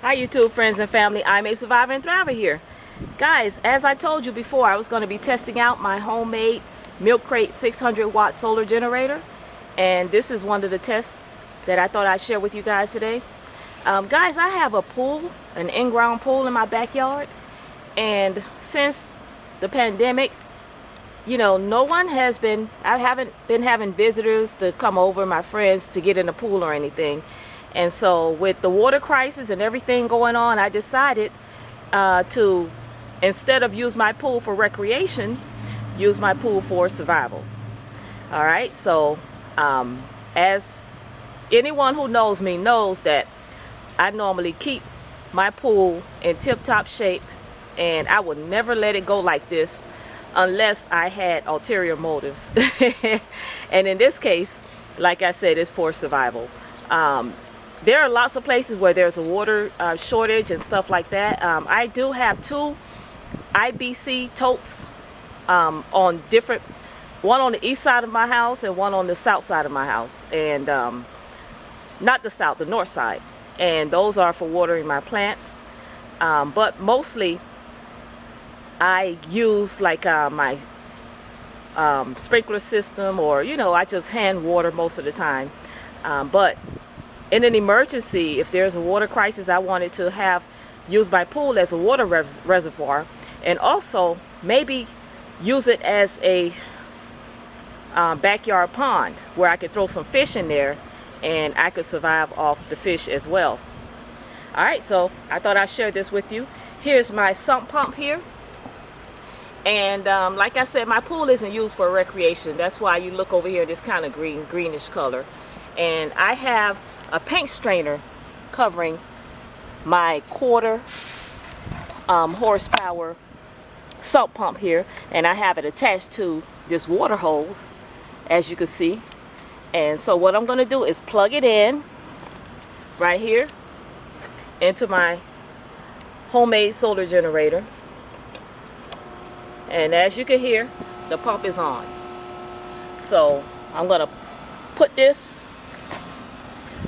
Hi YouTube friends and family, I'm a survivor and thriver here. Guys, as I told you before, I was going to be testing out my homemade milk crate 600-watt solar generator. And this is one of the tests that I thought I'd share with you guys today. Guys, I have a pool, an in-ground pool in my backyard. And since the pandemic, no one has been, I haven't been having visitors to come over, my friends, to get in the pool or anything. And so with the water crisis and everything going on, I decided to, instead of use my pool for recreation, use my pool for survival. All right, so as anyone who knows me knows that I normally keep my pool in tip-top shape, and I would never let it go like this unless I had ulterior motives. And in this case, like I said, it's for survival. There are lots of places where there's a water shortage and stuff like that. I do have two IBC totes on different, one on the east side of my house and one on the south side of my house. And not the south, the north side. And those are for watering my plants. But mostly I use like my sprinkler system, or I just hand water most of the time. But in an emergency, if there's a water crisis, I wanted to use my pool as a water reservoir, and also maybe use it as a backyard pond where I could throw some fish in there and I could survive off the fish as well. All right, so I thought I'd share this with you. Here's my sump pump here. And like I said, my pool isn't used for recreation. That's why you look over here, this kind of greenish color. And I have a paint strainer covering my quarter horsepower sump pump here, and I have it attached to this water hose, as you can see. And so what I'm going to do is plug it in right here into my homemade solar generator. And as you can hear, the pump is on. So I'm going to put this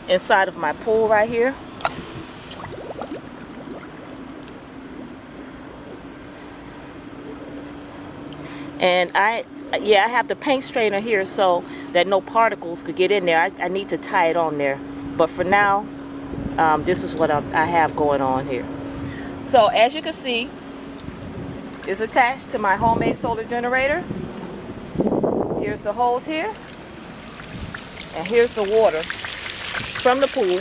inside of my pool right here. And I have the paint strainer here so that no particles could get in there. I need to tie it on there. But for now, this is what I have going on here. So as you can see, it's attached to my homemade solar generator. Here's the hose here. And here's the water from the pool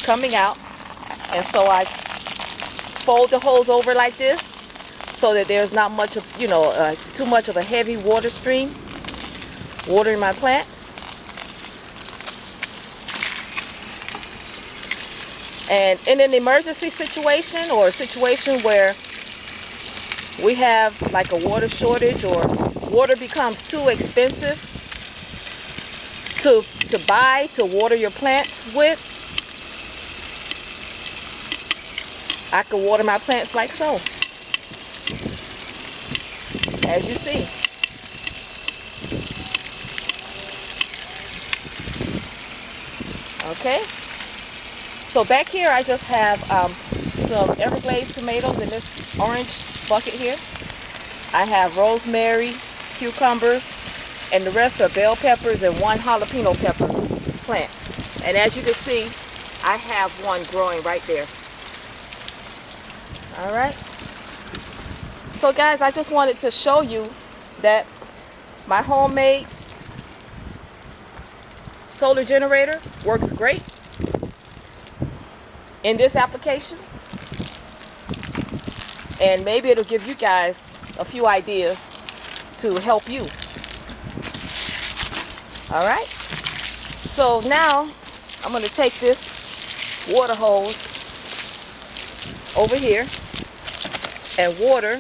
coming out. And so I fold the hose over like this so that there's not much of, too much of a heavy water stream watering my plants. And in an emergency situation, or a situation where we have like a water shortage, or water becomes too expensive to buy to water your plants with, I can water my plants like so, as you see. Okay, so back here I just have some Everglades tomatoes in this orange bucket here. I have rosemary, cucumbers, and the rest are bell peppers and one jalapeno pepper plant. And as you can see, I have one growing right there. All right. So guys, I just wanted to show you that my homemade solar generator works great in this application. And maybe it'll give you guys a few ideas to help you. All right. So now I'm going to take this water hose over here and water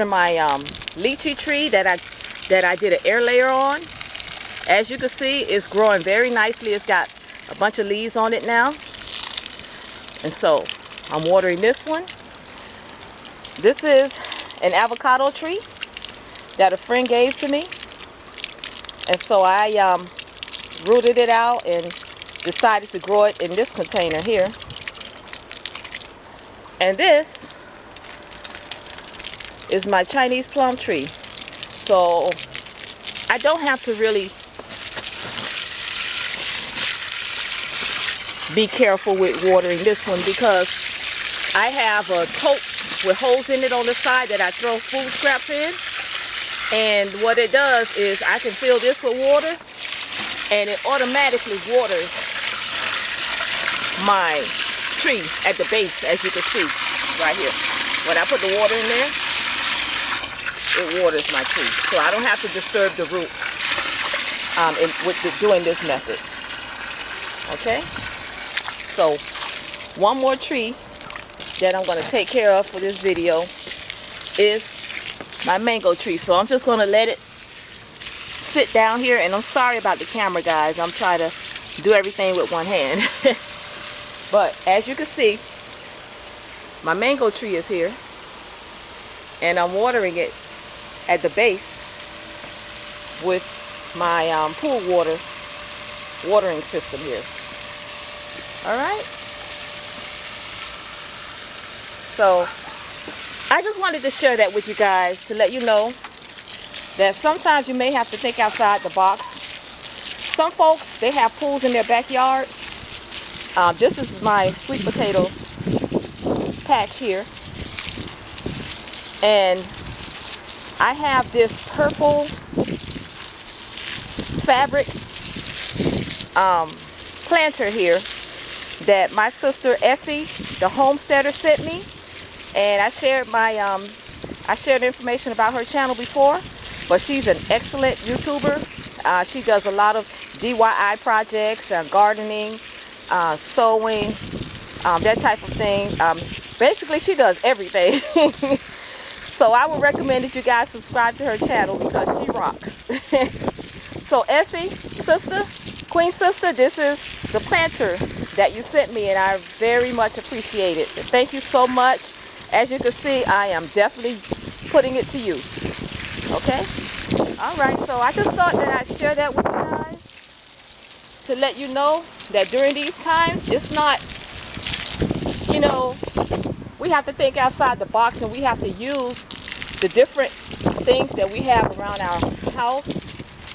my lychee tree that I did an air layer on. As you can see, it's growing very nicely. It's got a bunch of leaves on it now. And so I'm watering this one. This is an avocado tree that a friend gave to me. And so I rooted it out and decided to grow it in this container here. And this is my Chinese plum tree. So I don't have to really be careful with watering this one because I have a tote with holes in it on the side that I throw food scraps in. And what it does is I can fill this with water and it automatically waters my tree at the base, as you can see right here. When I put the water in there, it waters my tree. So I don't have to disturb the roots doing this method. Okay? So one more tree that I'm going to take care of for this video is my mango tree. So I'm just going to let it sit down here, and I'm sorry about the camera, guys. I'm trying to do everything with one hand. But as you can see, my mango tree is here, and I'm watering it at the base with my pool water watering system here. All right. So I just wanted to share that with you guys to let you know that sometimes you may have to think outside the box. Some folks, they have pools in their backyards. This is my sweet potato patch here. And I have this purple fabric planter here that my sister Essie, the homesteader, sent me. And I shared information about her channel before, but she's an excellent YouTuber. She does a lot of DIY projects, gardening, sewing, that type of thing. Basically, she does everything. So I would recommend that you guys subscribe to her channel because she rocks. So Essie, sister, Queen sister, this is the planter that you sent me, and I very much appreciate it. And thank you so much. As you can see, I am definitely putting it to use. Okay? All right, so I just thought that I'd share that with you guys to let you know that during these times, it's not, you know, we have to think outside the box, and we have to use the different things that we have around our house,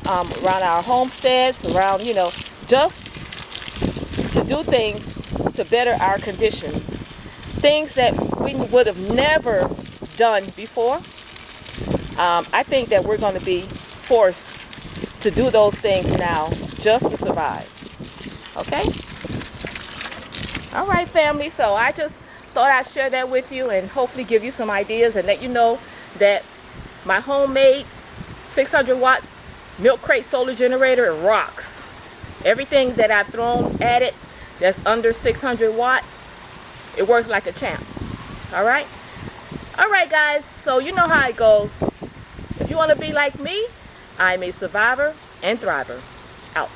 around our homesteads, around, you know, just to do things to better our conditions. Things that we would have never done before. I think that we're going to be forced to do those things now just to survive. Okay? All right, family. So I just thought I'd share that with you and hopefully give you some ideas and let you know that my homemade 600-watt milk crate solar generator rocks. Everything that I've thrown at it that's under 600 watts, it works like a champ. All right? All right, guys. So you know how it goes. If you want to be like me, I'm a survivor and thriver. Out.